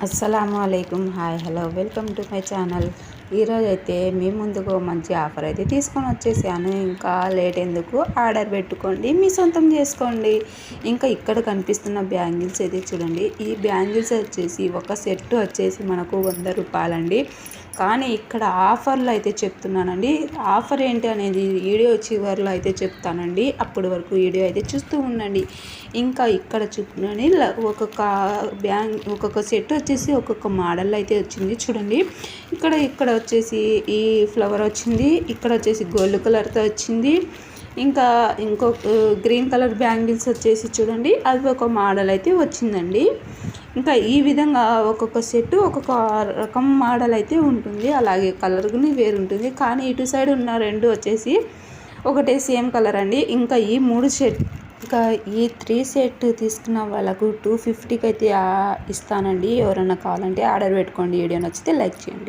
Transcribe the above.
అస్సలాముఅలైకుం. Hi hello welcome to my channel. ఈరోజు అయితే మీ ముందుకు మంచి ఆఫర్ అయితే తీసుకొని వచ్చేసాను. ఇంకా లేట్ ఎందుకు, ఆర్డర్ పెట్టుకోండి, మీ సొంతం చేసుకోండి. ఇంకా ఇక్కడ కనిపిస్తున్న బ్యాంగిల్స్ అయితే చూడండి. ఈ బ్యాంగిల్స్ వచ్చేసి ఒక సెట్ వచ్చేసి మనకు 100 రూపాయలండి. కానీ ఇక్కడ ఆఫర్లో అయితే చెప్తున్నానండి. ఆఫర్ ఏంటి అనేది వీడియో చివరిలో అయితే చెప్తానండి. అప్పటి వరకు వీడియో అయితే చూస్తూ ఉండండి. ఇంకా ఇక్కడ చూడండి, ఒక్కొక్క సెట్ వచ్చేసి ఒక్కొక్క మోడల్ అయితే వచ్చింది చూడండి. ఇక్కడ వచ్చేసి ఈ ఫ్లవర్ వచ్చింది, ఇక్కడ వచ్చేసి గోల్డ్ కలర్తో వచ్చింది. ఇంకా గ్రీన్ కలర్ బ్యాంగిల్స్ వచ్చేసి చూడండి, అది ఒక మోడల్ అయితే వచ్చిందండి. ఇంకా ఈ విధంగా ఒక్కొక్క సెట్ ఒక్కొక్క రకం మోడల్ అయితే ఉంటుంది. అలాగే కలర్ కూడా వేరు ఉంటుంది. కానీ ఇటు సైడ్ ఉన్న రెండు వచ్చేసి ఒకటే సేమ్ కలర్ అండి. ఇంకా ఈ 3 సెట్, ఇంకా ఈ 3 సెట్ తీసుకున్న వాళ్ళకు 250కి అయితే ఇస్తానండి. ఎవరైనా కావాలంటే ఆర్డర్ పెట్టుకోండి. వీడియో నచ్చితే లైక్ చేయండి.